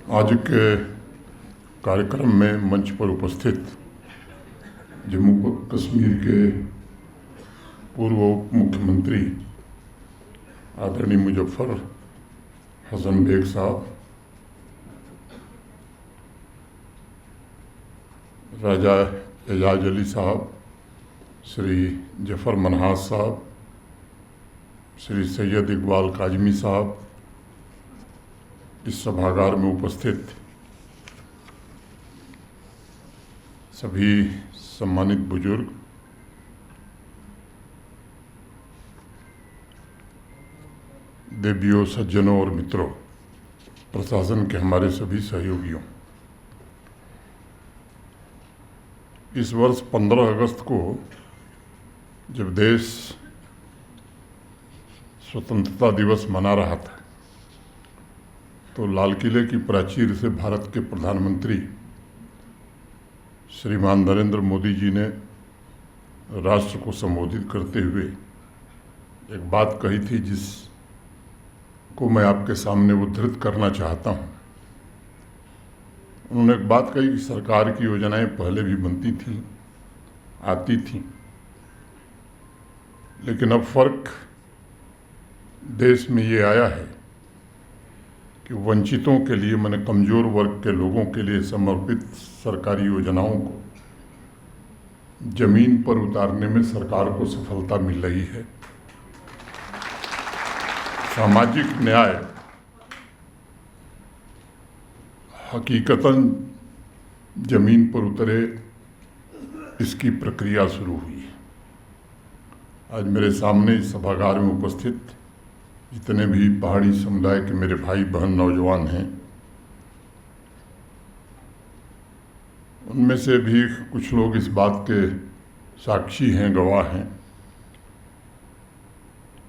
आज के कार्यक्रम में मंच पर उपस्थित जम्मू कश्मीर के पूर्व उप मुख्यमंत्री आदरणीय मुजफ्फर हसन बेग साहब, राजा एजाज अली साहब, श्री जफर मनहास साहब, श्री सैयद इकबाल काजमी साहब, इस सभागार में उपस्थित सभी सम्मानित बुजुर्ग, देवियों, सज्जनों और मित्रों, प्रशासन के हमारे सभी सहयोगियों, इस वर्ष 15 अगस्त को जब देश स्वतंत्रता दिवस मना रहा था तो लाल किले की प्राचीर से भारत के प्रधानमंत्री श्रीमान नरेंद्र मोदी जी ने राष्ट्र को संबोधित करते हुए एक बात कही थी जिसको मैं आपके सामने उद्धृत करना चाहता हूँ। उन्होंने एक बात कही कि सरकार की योजनाएं पहले भी बनती थीं, आती थीं, लेकिन अब फर्क देश में ये आया है कि वंचितों के लिए, माने कमज़ोर वर्ग के लोगों के लिए समर्पित सरकारी योजनाओं को जमीन पर उतारने में सरकार को सफलता मिल रही है। सामाजिक न्याय हकीकतन जमीन पर उतरे, इसकी प्रक्रिया शुरू हुई है। आज मेरे सामने इस सभागार में उपस्थित जितने भी पहाड़ी समुदाय के मेरे भाई बहन नौजवान हैं, उनमें से भी कुछ लोग इस बात के साक्षी हैं, गवाह हैं।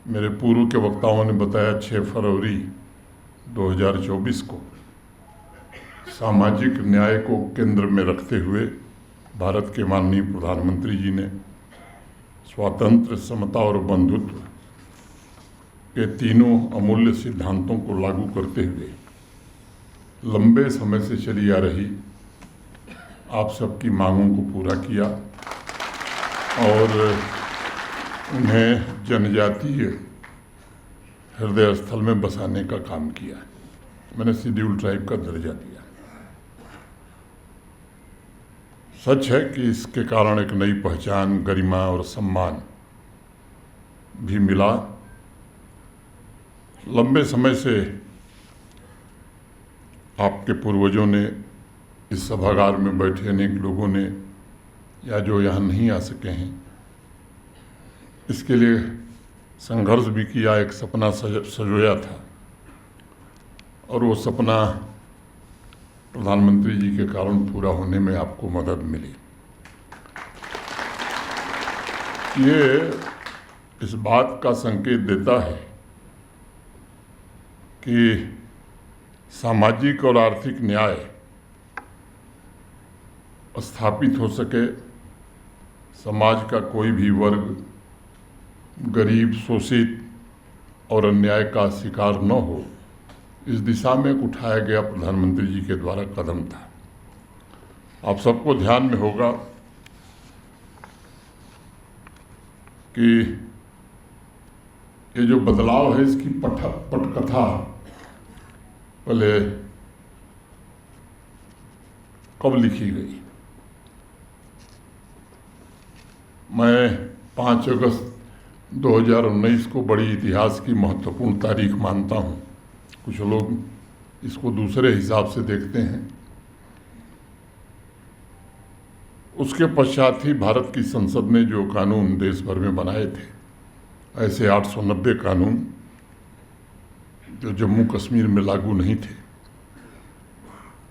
मेरे पूर्व के वक्ताओं ने बताया 6 फरवरी 2024 को सामाजिक न्याय को केंद्र में रखते हुए भारत के माननीय प्रधानमंत्री जी ने स्वातंत्र्य, समता और बंधुत्व के तीनों अमूल्य सिद्धांतों को लागू करते हुए लंबे समय से चली आ रही आप सबकी मांगों को पूरा किया और उन्हें जनजातीय हृदय स्थल में बसाने का काम किया। मैंने शेड्यूल ट्राइब का दर्जा दिया। सच है कि इसके कारण एक नई पहचान, गरिमा और सम्मान भी मिला। लंबे समय से आपके पूर्वजों ने, इस सभागार में बैठे अनेक लोगों ने, या जो यहाँ नहीं आ सके हैं, इसके लिए संघर्ष भी किया, एक सपना सजोया था और वो सपना प्रधानमंत्री जी के कारण पूरा होने में आपको मदद मिली। ये इस बात का संकेत देता है कि सामाजिक और आर्थिक न्याय स्थापित हो सके, समाज का कोई भी वर्ग गरीब, शोषित और अन्याय का शिकार न हो, इस दिशा में उठाया गया प्रधानमंत्री जी के द्वारा कदम था। आप सबको ध्यान में होगा कि ये जो बदलाव है, इसकी पटकथा पहले कब लिखी गई। मैं 5 अगस्त 2019 को बड़ी इतिहास की महत्वपूर्ण तारीख मानता हूँ। कुछ लोग इसको दूसरे हिसाब से देखते हैं। उसके पश्चात ही भारत की संसद ने जो कानून देश भर में बनाए थे, ऐसे 890 कानून जो जम्मू कश्मीर में लागू नहीं थे,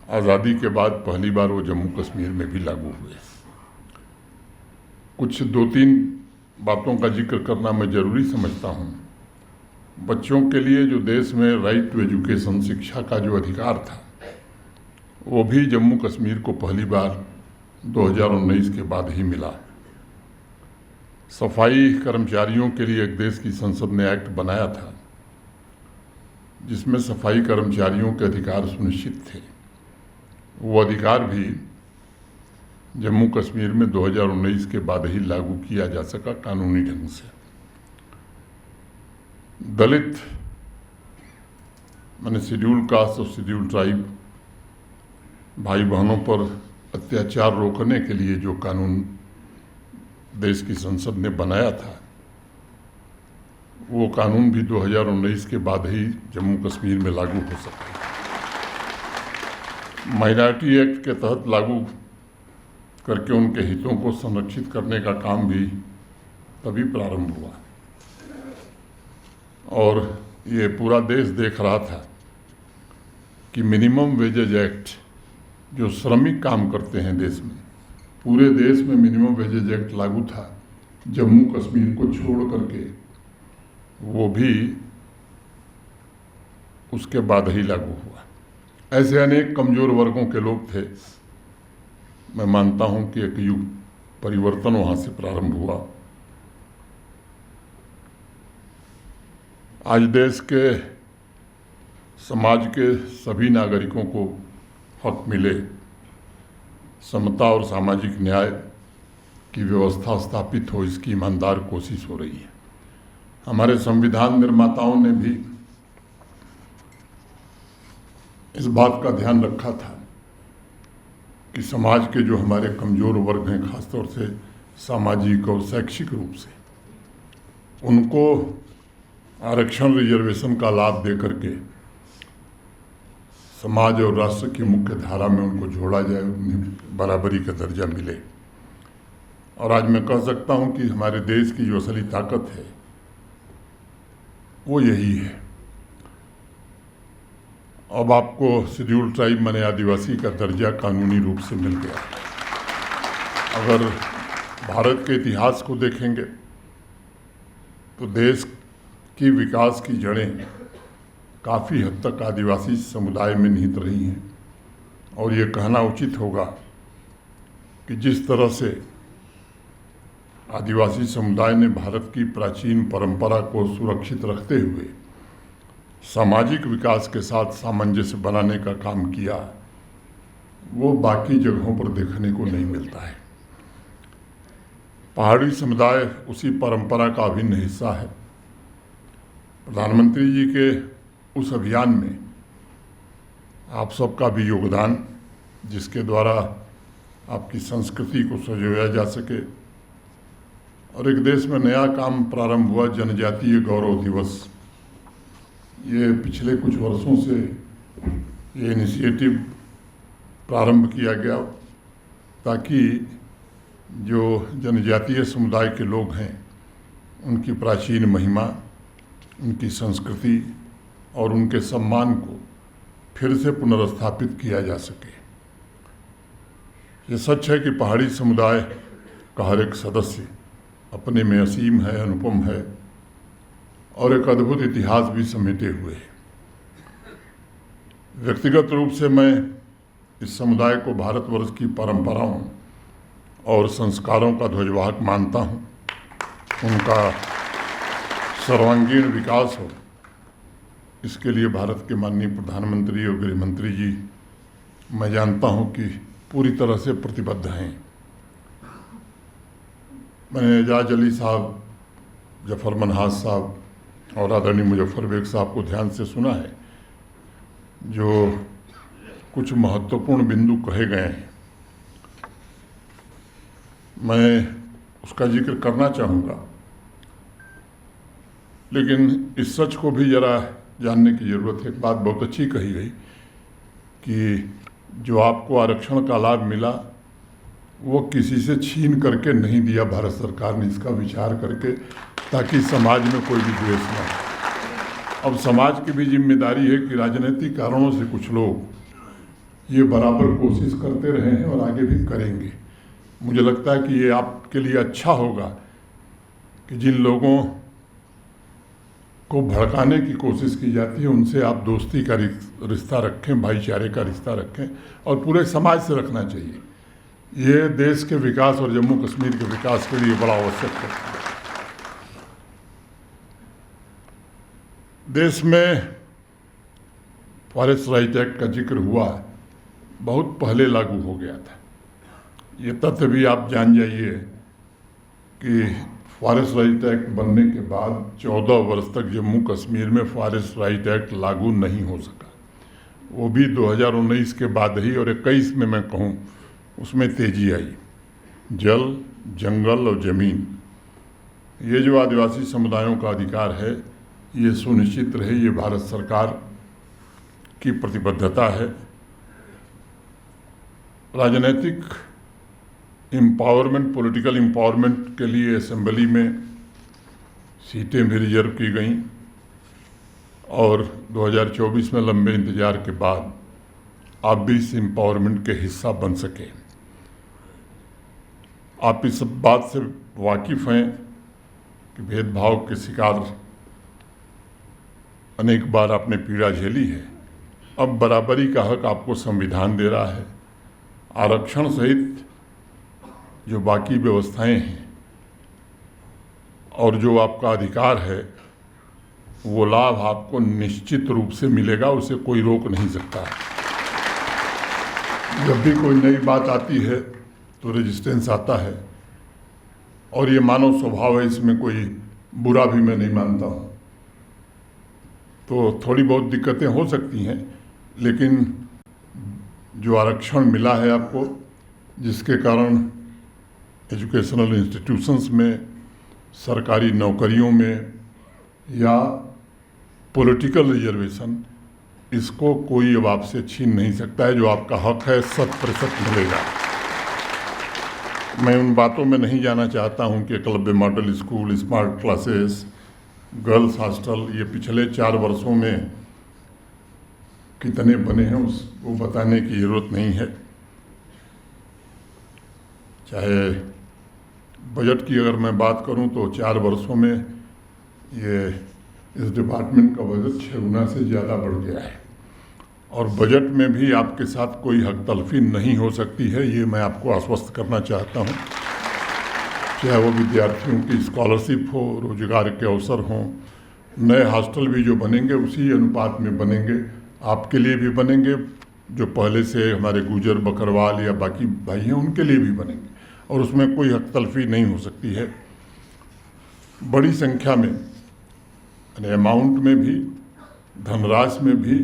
आज़ादी के बाद पहली बार वो जम्मू कश्मीर में भी लागू हुए। कुछ 2-3 बातों का जिक्र करना मैं ज़रूरी समझता हूँ। बच्चों के लिए जो देश में राइट टू एजुकेशन, शिक्षा का जो अधिकार था, वो भी जम्मू कश्मीर को पहली बार 2019 के बाद ही मिला। सफाई कर्मचारियों के लिए एक देश की संसद ने एक्ट बनाया था जिसमें सफाई कर्मचारियों के अधिकार सुनिश्चित थे। वो अधिकार भी जम्मू कश्मीर में 2019 के बाद ही लागू किया जा सका कानूनी ढंग से। दलित माने शेड्यूल कास्ट और शेड्यूल ट्राइब भाई बहनों पर अत्याचार रोकने के लिए जो कानून देश की संसद ने बनाया था, वो कानून भी 2019 के बाद ही जम्मू कश्मीर में लागू हो सका। माइनॉरिटी एक्ट के तहत लागू करके उनके हितों को संरक्षित करने का काम भी तभी प्रारंभ हुआ, और ये पूरा देश देख रहा था कि मिनिमम वेजेज एक्ट, जो श्रमिक काम करते हैं देश में, पूरे देश में मिनिमम वेजेज एक्ट लागू था। जम्मू कश्मीर को छोड़ करके वो भी उसके बाद ही लागू हुआ। ऐसे अनेक कमज़ोर वर्गों के लोग थे। मैं मानता हूं कि एक युग परिवर्तन वहां से प्रारंभ हुआ। आज देश के समाज के सभी नागरिकों को हक मिले, समता और सामाजिक न्याय की व्यवस्था स्थापित हो, इसकी ईमानदार कोशिश हो रही है। हमारे संविधान निर्माताओं ने भी इस बात का ध्यान रखा था कि समाज के जो हमारे कमज़ोर वर्ग हैं, खासतौर से सामाजिक और शैक्षिक रूप से, उनको आरक्षण रिजर्वेशन का लाभ दे करके समाज और राष्ट्र की मुख्य धारा में उनको जोड़ा जाए, उन्हें बराबरी का दर्जा मिले। और आज मैं कह सकता हूं कि हमारे देश की जो असली ताकत है वो यही है। अब आपको शेड्यूल ट्राइब माने आदिवासी का दर्जा कानूनी रूप से मिल गया। अगर भारत के इतिहास को देखेंगे तो देश की विकास की जड़ें काफ़ी हद तक आदिवासी समुदाय में निहित रही हैं, और ये कहना उचित होगा कि जिस तरह से आदिवासी समुदाय ने भारत की प्राचीन परंपरा को सुरक्षित रखते हुए सामाजिक विकास के साथ सामंजस्य बनाने का काम किया, वो बाकी जगहों पर देखने को नहीं मिलता है। पहाड़ी समुदाय उसी परंपरा का अभिन्न हिस्सा है। प्रधानमंत्री जी के उस अभियान में आप सबका भी योगदान, जिसके द्वारा आपकी संस्कृति को संजोया जा सके, और एक देश में नया काम प्रारंभ हुआ, जनजातीय गौरव दिवस। ये पिछले कुछ वर्षों से ये इनिशिएटिव प्रारंभ किया गया ताकि जो जनजातीय समुदाय के लोग हैं उनकी प्राचीन महिमा, उनकी संस्कृति और उनके सम्मान को फिर से पुनर्स्थापित किया जा सके। ये सच है कि पहाड़ी समुदाय का हर एक सदस्य अपने में असीम है, अनुपम है, और एक अद्भुत इतिहास भी समेटे हुए है। व्यक्तिगत रूप से मैं इस समुदाय को भारतवर्ष की परंपराओं और संस्कारों का ध्वजवाहक मानता हूँ। उनका सर्वांगीण विकास हो, इसके लिए भारत के माननीय प्रधानमंत्री और गृह मंत्री जी, मैं जानता हूँ कि पूरी तरह से प्रतिबद्ध हैं। मैंने एजाज अली साहब, जफर मनहास साहब और आदरणीय मुजफ्फर बेग साहब को ध्यान से सुना है, जो कुछ महत्वपूर्ण बिंदु कहे गए हैं। मैं उसका जिक्र करना चाहूँगा, लेकिन इस सच को भी ज़रा जानने की ज़रूरत है। एक बात बहुत अच्छी कही गई कि जो आपको आरक्षण का लाभ मिला वो किसी से छीन करके नहीं दिया भारत सरकार ने, इसका विचार करके, ताकि समाज में कोई भी द्वेष न हो। अब समाज की भी जिम्मेदारी है कि राजनीतिक कारणों से कुछ लोग ये बराबर कोशिश करते रहे हैं और आगे भी करेंगे। मुझे लगता है कि ये आपके लिए अच्छा होगा कि जिन लोगों को भड़काने की कोशिश की जाती है उनसे आप दोस्ती का रिश्ता रखें, भाईचारे का रिश्ता रखें, और पूरे समाज से रखना चाहिए। ये देश के विकास और जम्मू कश्मीर के विकास के लिए बड़ा आवश्यक है। देश में फॉरेस्ट राइट एक्ट का जिक्र हुआ है। बहुत पहले लागू हो गया था। ये तथ्य भी आप जान जाइए कि फॉरेस्ट राइट एक्ट बनने के बाद 14 वर्ष तक जम्मू कश्मीर में फॉरेस्ट राइट एक्ट लागू नहीं हो सका। वो भी 2019 के बाद ही, और 21 में मैं कहूँ उसमें तेजी आई। जल, जंगल और ज़मीन, ये जो आदिवासी समुदायों का अधिकार है, ये सुनिश्चित रहे, ये भारत सरकार की प्रतिबद्धता है। राजनीतिक एम्पावरमेंट, पॉलिटिकल एम्पावरमेंट के लिए असेंबली में सीटें भी रिजर्व की गईं और 2024 में लंबे इंतजार के बाद आप भी इस एम्पावरमेंट के हिस्सा बन सके। आप इस बात से वाकिफ़ हैं कि भेदभाव के शिकार अनेक बार आपने पीड़ा झेली है। अब बराबरी का हक आपको संविधान दे रहा है। आरक्षण सहित जो बाकी व्यवस्थाएं हैं और जो आपका अधिकार है, वो लाभ आपको निश्चित रूप से मिलेगा, उसे कोई रोक नहीं सकता है। जब भी कोई नई बात आती है तो रेजिस्टेंस आता है, और ये मानव स्वभाव है, इसमें कोई बुरा भी मैं नहीं मानता हूँ। तो थोड़ी बहुत दिक्कतें हो सकती हैं, लेकिन जो आरक्षण मिला है आपको, जिसके कारण एजुकेशनल इंस्टीट्यूशंस में, सरकारी नौकरियों में या पॉलिटिकल रिजर्वेशन, इसको कोई अब आपसे छीन नहीं सकता है। जो आपका हक है 100% मिलेगा। मैं उन बातों में नहीं जाना चाहता हूं कि Eklavya model school, smart classes, girls hostel ये पिछले 4 वर्षों में कितने बने हैं उसको बताने की ज़रूरत नहीं है। चाहे बजट की अगर मैं बात करूं तो 4 वर्षों में ये इस डिपार्टमेंट का बजट 6 गुना से ज़्यादा बढ़ गया है, और बजट में भी आपके साथ कोई हक तलफी नहीं हो सकती है, ये मैं आपको आश्वस्त करना चाहता हूँ। चाहे वो विद्यार्थियों की स्कॉलरशिप हो, रोजगार के अवसर हों, नए हॉस्टल भी जो बनेंगे उसी अनुपात में बनेंगे, आपके लिए भी बनेंगे, जो पहले से हमारे गुजर, बकरवाल या बाकी भाई हैं उनके लिए भी बनेंगे, और उसमें कोई हक तलफी नहीं हो सकती है। बड़ी संख्या में, यानी अमाउंट में भी, धनराशि में भी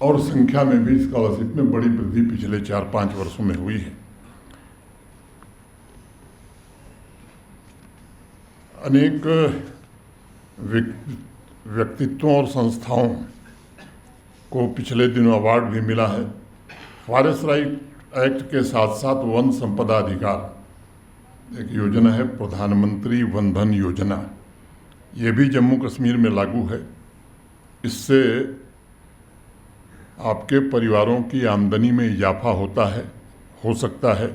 और संख्या में भी स्कॉलरशिप में बड़ी वृद्धि पिछले 4-5 वर्षों में हुई है। अनेक व्यक्तित्वों और संस्थाओं को पिछले दिनों अवार्ड भी मिला है। फॉरेस्ट राइट एक्ट के साथ साथ वन संपदा अधिकार एक योजना है, प्रधानमंत्री वन धन योजना, ये भी जम्मू कश्मीर में लागू है। इससे आपके परिवारों की आमदनी में इजाफा हो सकता है।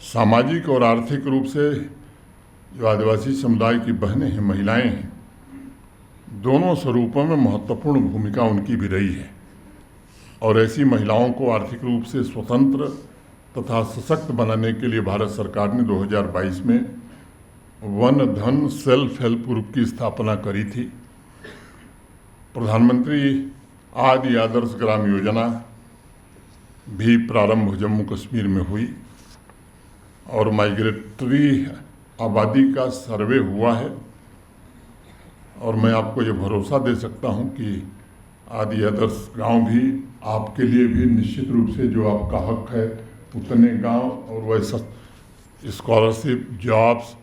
सामाजिक और आर्थिक रूप से जो आदिवासी समुदाय की बहनें हैं, महिलाएं हैं, दोनों स्वरूपों में महत्वपूर्ण भूमिका उनकी भी रही है, और ऐसी महिलाओं को आर्थिक रूप से स्वतंत्र तथा सशक्त बनाने के लिए भारत सरकार ने 2022 में वन धन सेल्फ हेल्प ग्रुप की स्थापना करी थी। प्रधानमंत्री आदि आदर्श ग्राम योजना भी प्रारंभ जम्मू कश्मीर में हुई, और माइग्रेटरी आबादी का सर्वे हुआ है, और मैं आपको ये भरोसा दे सकता हूँ कि आदि आदर्श गांव भी आपके लिए भी निश्चित रूप से जो आपका हक है उतने गांव और वैसा स्कॉलरशिप, जॉब्स,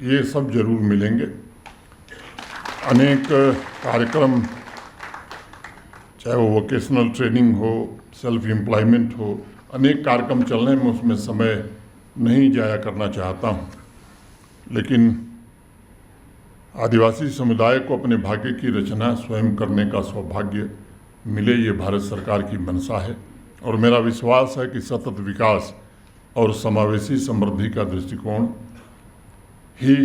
ये सब जरूर मिलेंगे। अनेक कार्यक्रम, चाहे वो वोकेशनल ट्रेनिंग हो, सेल्फ एम्प्लॉयमेंट हो, अनेक कार्यक्रम चल रहे हैं। मैं उसमें समय नहीं जाया करना चाहता हूँ, लेकिन आदिवासी समुदाय को अपने भाग्य की रचना स्वयं करने का सौभाग्य मिले, ये भारत सरकार की मंशा है, और मेरा विश्वास है कि सतत विकास और समावेशी समृद्धि का दृष्टिकोण ही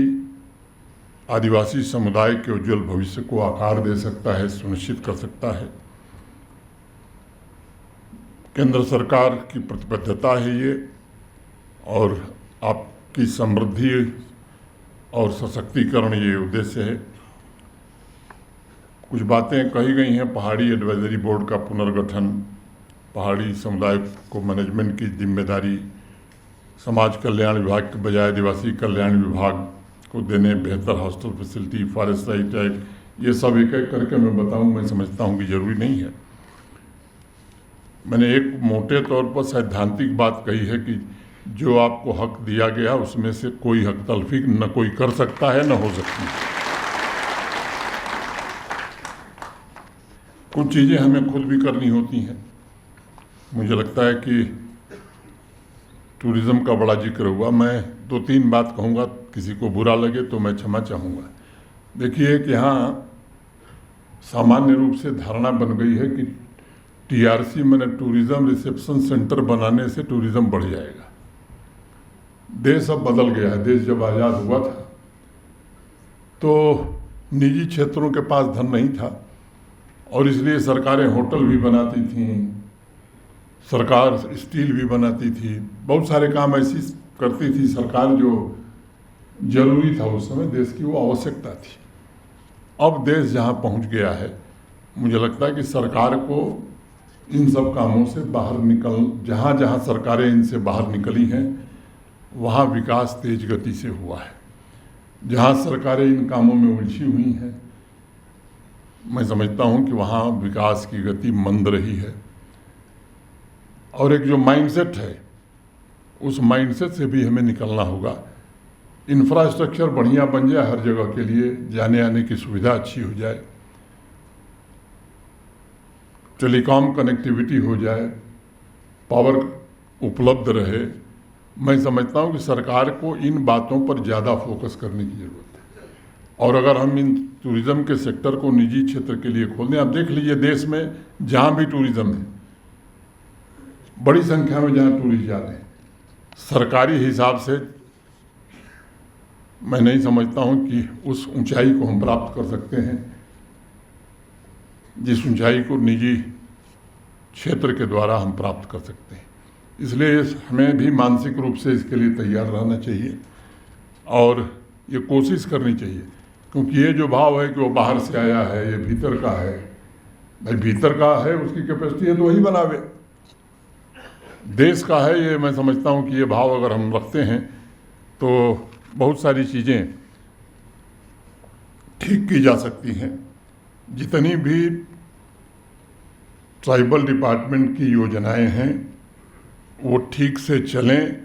आदिवासी समुदाय के उज्जवल भविष्य को आकार दे सकता है, सुनिश्चित कर सकता है। केंद्र सरकार की प्रतिबद्धता है ये, और आपकी समृद्धि और सशक्तिकरण ये उद्देश्य है। कुछ बातें कही गई हैं, पहाड़ी एडवाइजरी बोर्ड का पुनर्गठन, पहाड़ी समुदाय को मैनेजमेंट की जिम्मेदारी समाज कल्याण विभाग के बजाय आदिवासी कल्याण विभाग को देने, बेहतर hostel facility, forest right act, ये सब एक एक करके मैं बताऊं, मैं समझता हूं कि ज़रूरी नहीं है। मैंने एक मोटे तौर पर सैद्धांतिक बात कही है कि जो आपको हक दिया गया उसमें से कोई हक तलफी न कोई कर सकता है न हो सकती है। कुछ चीज़ें हमें खुद भी करनी होती हैं। मुझे लगता है कि टूरिज़्म का बड़ा जिक्र हुआ, मैं 2-3 बात कहूँगा, किसी को बुरा लगे तो मैं क्षमा चाहूँगा। देखिए कि यहाँ सामान्य रूप से धारणा बन गई है कि टीआरसी मैंने टूरिज़्म रिसेप्शन सेंटर बनाने से टूरिज़्म बढ़ जाएगा। देश अब बदल गया है। देश जब आज़ाद हुआ था तो निजी क्षेत्रों के पास धन नहीं था और इसलिए सरकारें होटल भी बनाती थीं, सरकार स्टील भी बनाती थी, बहुत सारे काम ऐसी करती थी सरकार जो जरूरी था उस समय, देश की वो आवश्यकता थी। अब देश जहाँ पहुँच गया है, मुझे लगता है कि सरकार को इन सब कामों से बाहर जहाँ जहाँ सरकारें इनसे बाहर निकली हैं वहाँ विकास तेज गति से हुआ है। जहाँ सरकारें इन कामों में उलझी हुई हैं, मैं समझता हूँ कि वहाँ विकास की गति मंद रही है। और एक जो माइंडसेट है, उस माइंडसेट से भी हमें निकलना होगा। इंफ्रास्ट्रक्चर बढ़िया बन जाए, हर जगह के लिए जाने आने की सुविधा अच्छी हो जाए, टेलीकॉम कनेक्टिविटी हो जाए, पावर उपलब्ध रहे। मैं समझता हूँ कि सरकार को इन बातों पर ज़्यादा फोकस करने की ज़रूरत है। और अगर हम इन टूरिज़्म के सेक्टर को निजी क्षेत्र के लिए खोल दें, आप देख लीजिए देश में जहाँ भी टूरिज़्म है, बड़ी संख्या में जहाँ टूरिस्ट जा रहे हैं, सरकारी हिसाब से मैं नहीं समझता हूँ कि उस ऊंचाई को हम प्राप्त कर सकते हैं जिस ऊंचाई को निजी क्षेत्र के द्वारा हम प्राप्त कर सकते हैं। इसलिए हमें भी मानसिक रूप से इसके लिए तैयार रहना चाहिए और ये कोशिश करनी चाहिए, क्योंकि ये जो भाव है कि वो बाहर से आया है, ये भीतर का है, भाई भीतर का है उसकी कैपेसिटी है तो वही बनावे। देश का है ये, मैं समझता हूँ कि ये भाव अगर हम रखते हैं तो बहुत सारी चीज़ें ठीक की जा सकती हैं। जितनी भी ट्राइबल डिपार्टमेंट की योजनाएं हैं वो ठीक से चलें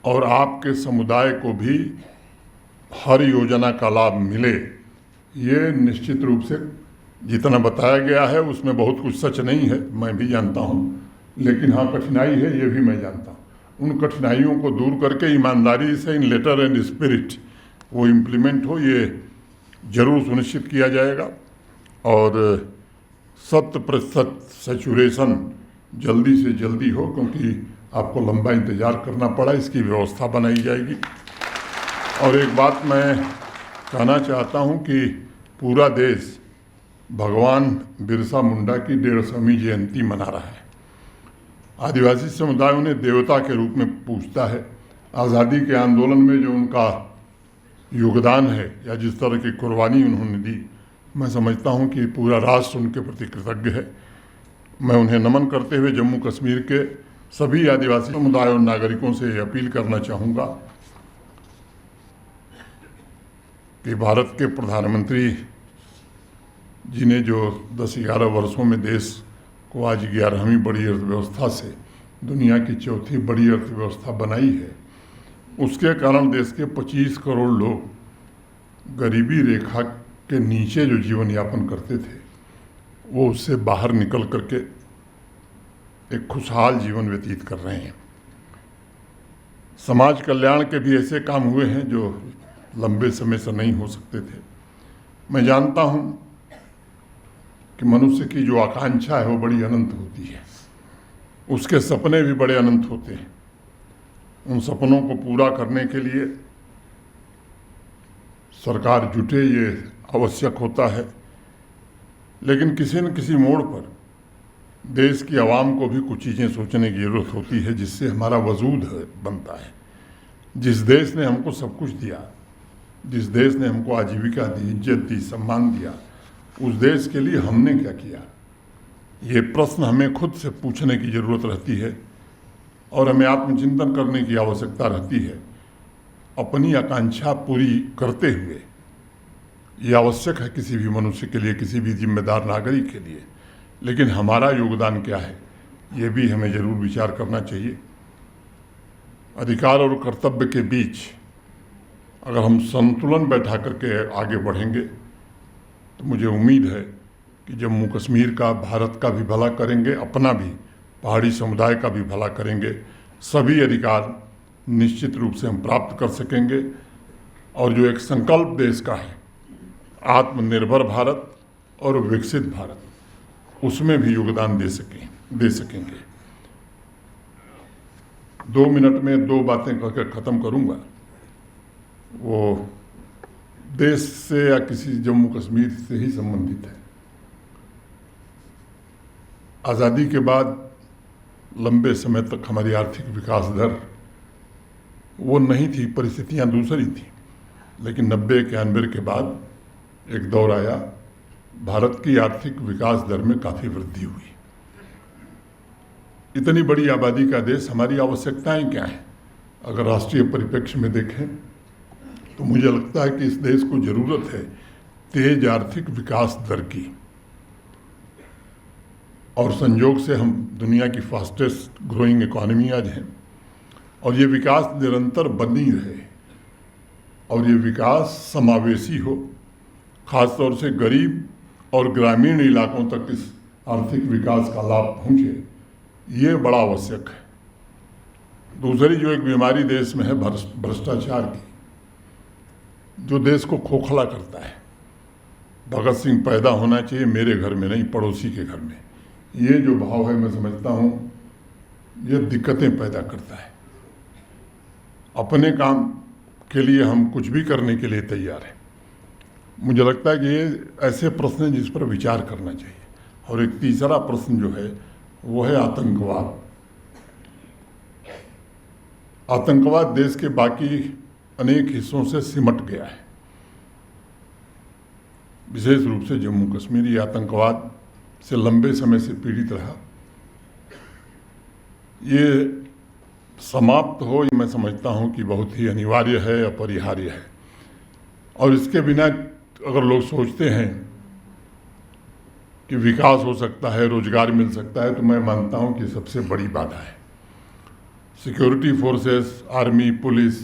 और आपके समुदाय को भी हर योजना का लाभ मिले, ये निश्चित रूप से जितना बताया गया है उसमें बहुत कुछ सच नहीं है, मैं भी जानता हूँ, लेकिन हाँ कठिनाई है ये भी मैं जानता हूँ। उन कठिनाइयों को दूर करके ईमानदारी से इन लेटर एंड स्पिरिट वो इम्प्लीमेंट हो, ये जरूर सुनिश्चित किया जाएगा। और 100% सैचुरेशन जल्दी से जल्दी हो, क्योंकि आपको लंबा इंतज़ार करना पड़ा, इसकी व्यवस्था बनाई जाएगी। और एक बात मैं कहना चाहता हूँ कि पूरा देश भगवान बिरसा मुंडा की 150वीं जयंती मना रहा है। आदिवासी समुदाय उन्हें देवता के रूप में पूजता है। आज़ादी के आंदोलन में जो उनका योगदान है या जिस तरह की कुर्बानी उन्होंने दी, मैं समझता हूं कि पूरा राष्ट्र उनके प्रति कृतज्ञ है। मैं उन्हें नमन करते हुए जम्मू कश्मीर के सभी आदिवासी समुदाय और नागरिकों से अपील करना चाहूँगा कि भारत के प्रधानमंत्री जी ने जो 10-11 वर्षों में देश को आज 11वीं बड़ी अर्थव्यवस्था से दुनिया की चौथी बड़ी अर्थव्यवस्था बनाई है, उसके कारण देश के 25 करोड़ लोग गरीबी रेखा के नीचे जो जीवन यापन करते थे वो उससे बाहर निकल करके एक खुशहाल जीवन व्यतीत कर रहे हैं। समाज कल्याण के भी ऐसे काम हुए हैं जो लंबे समय से नहीं हो सकते थे। मैं जानता हूं कि मनुष्य की जो आकांक्षा है वो बड़ी अनंत होती है, उसके सपने भी बड़े अनंत होते हैं। उन सपनों को पूरा करने के लिए सरकार जुटे, ये आवश्यक होता है। लेकिन किसी न किसी मोड़ पर देश की आवाम को भी कुछ चीज़ें सोचने की ज़रूरत होती है जिससे हमारा वजूद बनता है। जिस देश ने हमको सब कुछ दिया, जिस देश ने हमको आजीविका दी, इज्जत दी, सम्मान दिया, उस देश के लिए हमने क्या किया, ये प्रश्न हमें खुद से पूछने की ज़रूरत रहती है और हमें आत्मचिंतन करने की आवश्यकता रहती है। अपनी आकांक्षा पूरी करते हुए ये आवश्यक है किसी भी मनुष्य के लिए, किसी भी जिम्मेदार नागरिक के लिए, लेकिन हमारा योगदान क्या है ये भी हमें ज़रूर विचार करना चाहिए। अधिकार और कर्तव्य के बीच अगर हम संतुलन बैठा करके आगे बढ़ेंगे तो मुझे उम्मीद है कि जम्मू कश्मीर का, भारत का भी भला करेंगे, अपना भी, पहाड़ी समुदाय का भी भला करेंगे। सभी अधिकार निश्चित रूप से हम प्राप्त कर सकेंगे और जो एक संकल्प देश का है, आत्मनिर्भर भारत और विकसित भारत, उसमें भी योगदान दे सकेंगे। 2 मिनट में 2 बातें कहकर ख़त्म करूंगा। वो देश से या किसी जम्मू कश्मीर से ही संबंधित है। आज़ादी के बाद लंबे समय तक हमारी आर्थिक विकास दर वो नहीं थी, परिस्थितियां दूसरी थी, लेकिन 90-91 के बाद एक दौर आया, भारत की आर्थिक विकास दर में काफ़ी वृद्धि हुई। इतनी बड़ी आबादी का देश, हमारी आवश्यकताएं क्या हैं? अगर राष्ट्रीय परिप्रेक्ष्य में देखें तो मुझे लगता है कि इस देश को ज़रूरत है तेज आर्थिक विकास दर की, और संयोग से हम दुनिया की फास्टेस्ट ग्रोइंग इकॉनमी आज हैं, और ये विकास निरंतर बनी रहे और ये विकास समावेशी हो, खासतौर से गरीब और ग्रामीण इलाकों तक इस आर्थिक विकास का लाभ पहुँचे, ये बड़ा आवश्यक है। दूसरी जो एक बीमारी देश में है भ्रष्टाचार की, जो देश को खोखला करता है। भगत सिंह पैदा होना चाहिए मेरे घर में, नहीं पड़ोसी के घर में, ये जो भाव है मैं समझता हूँ ये दिक्कतें पैदा करता है। अपने काम के लिए हम कुछ भी करने के लिए तैयार हैं। मुझे लगता है कि ये ऐसे प्रश्न हैं जिस पर विचार करना चाहिए। और एक तीसरा प्रश्न जो है वो है आतंकवाद। आतंकवाद देश के बाकी अनेक हिस्सों से सिमट गया है। विशेष रूप से जम्मू कश्मीर ये आतंकवाद से लंबे समय से पीड़ित रहा। ये समाप्त हो, ये मैं समझता हूँ कि बहुत ही अनिवार्य है, अपरिहार्य है। और इसके बिना अगर लोग सोचते हैं कि विकास हो सकता है, रोजगार मिल सकता है, तो मैं मानता हूँ कि सबसे बड़ी बाधा है। सिक्योरिटी फोर्सेस, आर्मी, पुलिस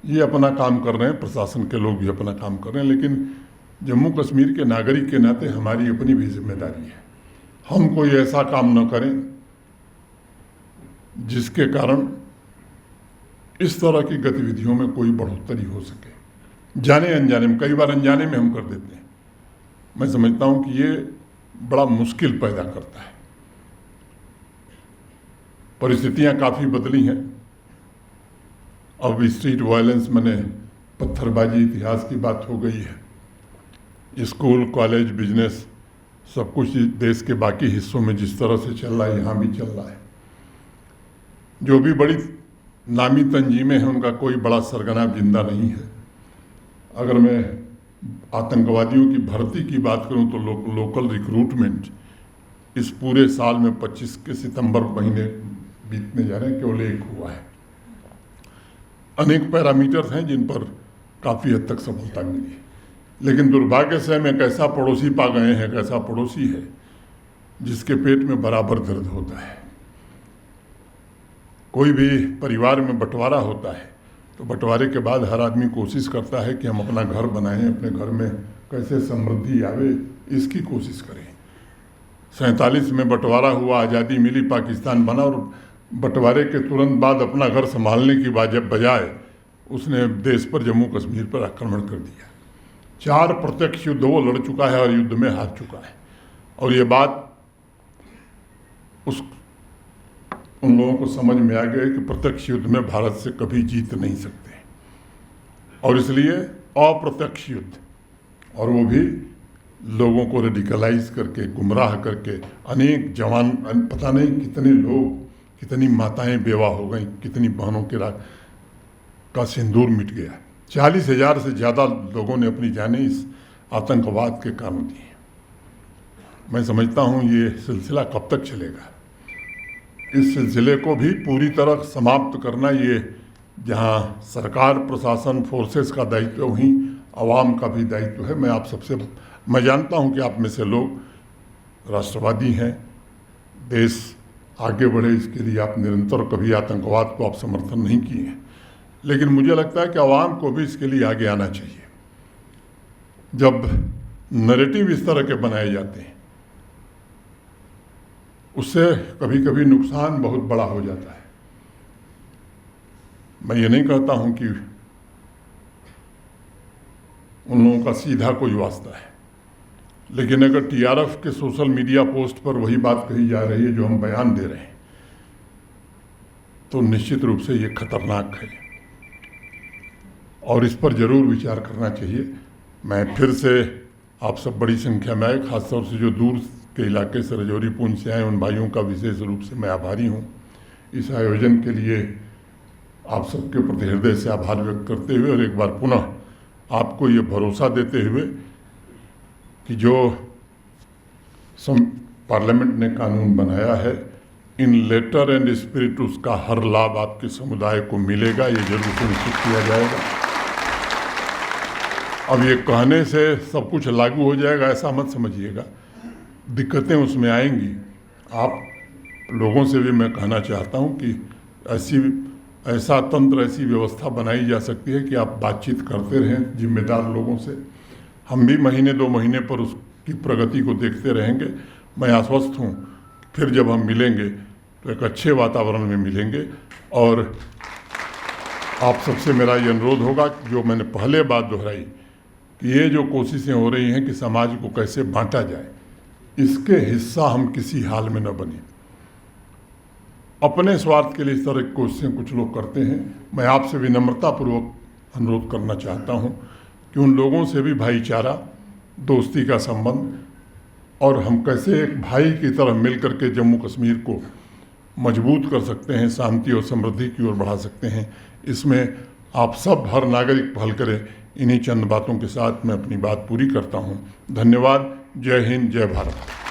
ये अपना काम कर रहे हैं, प्रशासन के लोग भी अपना काम कर रहे हैं, लेकिन जम्मू कश्मीर के नागरिक के नाते हमारी अपनी भी जिम्मेदारी है। हम कोई ऐसा काम न करें जिसके कारण इस तरह की गतिविधियों में कोई बढ़ोतरी हो सके। जाने अनजाने में, कई बार अनजाने में हम कर देते हैं। मैं समझता हूं कि ये बड़ा मुश्किल पैदा करता है। परिस्थितियां काफ़ी बदली हैं। अब स्ट्रीट वायलेंस मैंने पत्थरबाजी इतिहास की बात हो गई है। स्कूल, कॉलेज, बिजनेस सब कुछ देश के बाकी हिस्सों में जिस तरह से चल रहा है यहाँ भी चल रहा है। जो भी बड़ी नामी तंजीमें हैं उनका कोई बड़ा सरगना जिंदा नहीं है। अगर मैं आतंकवादियों की भर्ती की बात करूं तो लोकल रिक्रूटमेंट इस पूरे साल में 25 के सितंबर महीने बीतने जा रहे हैं, केवल 1 हुआ है। अनेक पैरामीटर्स हैं जिन पर काफ़ी हद तक सफलता मिली है, लेकिन दुर्भाग्य से हम एक ऐसा पड़ोसी पा गए हैं, एक ऐसा पड़ोसी है जिसके पेट में बराबर दर्द होता है। कोई भी परिवार में बंटवारा होता है तो बंटवारे के बाद हर आदमी कोशिश करता है कि हम अपना घर बनाएं, अपने घर में कैसे समृद्धि आवे इसकी कोशिश करें। 47 में बंटवारा हुआ, आज़ादी मिली, पाकिस्तान बना, और बंटवारे के तुरंत बाद अपना घर संभालने की बजाय उसने देश पर, जम्मू कश्मीर पर आक्रमण कर दिया। 4 प्रत्यक्ष युद्ध वो लड़ चुका है और युद्ध में हार चुका है। और ये बात उन लोगों को समझ में आ गया कि प्रत्यक्ष युद्ध में भारत से कभी जीत नहीं सकते, और इसलिए अप्रत्यक्ष युद्ध, और वो भी लोगों को रेडिकलाइज करके, गुमराह करके, अनेक जवान, पता नहीं कितने लोग, कितनी माताएं बेवा हो गई, कितनी बहनों का सिंदूर मिट गया। 40,000 से ज़्यादा लोगों ने अपनी जानें इस आतंकवाद के कारण दी। मैं समझता हूँ ये सिलसिला कब तक चलेगा। इस सिलसिले को भी पूरी तरह समाप्त करना ये जहाँ सरकार, प्रशासन, फोर्सेस का दायित्व है, वहीं आवाम का भी दायित्व है। मैं जानता हूँ कि आप में से लोग राष्ट्रवादी हैं, देश आगे बढ़े इसके लिए आप निरंतर कभी आतंकवाद को आप समर्थन नहीं किए हैं, लेकिन मुझे लगता है कि आवाम को भी इसके लिए आगे आना चाहिए। जब नैरेटिव इस तरह के बनाए जाते हैं उससे कभी कभी नुकसान बहुत बड़ा हो जाता है। मैं ये नहीं कहता हूं कि उन लोगों का सीधा कोई वास्ता है, लेकिन अगर टीआरएफ के सोशल मीडिया पोस्ट पर वही बात कही जा रही है जो हम बयान दे रहे हैं, तो निश्चित रूप से ये खतरनाक है और इस पर जरूर विचार करना चाहिए। मैं फिर से आप सब बड़ी संख्या में आए, खासतौर से जो दूर के इलाके से रजौरी पुंछ से आए, उन भाइयों का विशेष रूप से मैं आभारी हूँ। इस आयोजन के लिए आप सबके प्रति हृदय से आभार व्यक्त करते हुए और एक बार पुनः आपको ये भरोसा देते हुए कि जो पार्लियामेंट ने कानून बनाया है, इन लेटर एंड स्पिरिट उसका हर लाभ आपके समुदाय को मिलेगा, ये जरूर सुनिश्चित किया जाएगा। अब ये कहने से सब कुछ लागू हो जाएगा ऐसा मत समझिएगा, दिक्कतें उसमें आएंगी। आप लोगों से भी मैं कहना चाहता हूँ कि ऐसा तंत्र, ऐसी व्यवस्था बनाई जा सकती है कि आप बातचीत करते रहें जिम्मेदार लोगों से। हम भी महीने 2 महीने पर उसकी प्रगति को देखते रहेंगे। मैं आश्वस्त हूँ फिर जब हम मिलेंगे तो एक अच्छे वातावरण में मिलेंगे। और आप सबसे मेरा ये अनुरोध होगा कि जो मैंने पहले बात दोहराई कि ये जो कोशिशें हो रही हैं कि समाज को कैसे बांटा जाए, इसके हिस्सा हम किसी हाल में न बने। अपने स्वार्थ के लिए इस तरह की कोशिशें कुछ लोग करते हैं। मैं आपसे विनम्रतापूर्वक अनुरोध करना चाहता हूं कि उन लोगों से भी भाईचारा, दोस्ती का संबंध और हम कैसे एक भाई की तरह मिलकर के जम्मू कश्मीर को मजबूत कर सकते हैं, शांति और समृद्धि की ओर बढ़ा सकते हैं, इसमें आप सब हर नागरिक पहल करें। इन्हीं चंद बातों के साथ मैं अपनी बात पूरी करता हूं। धन्यवाद। जय हिंद, जय भारत।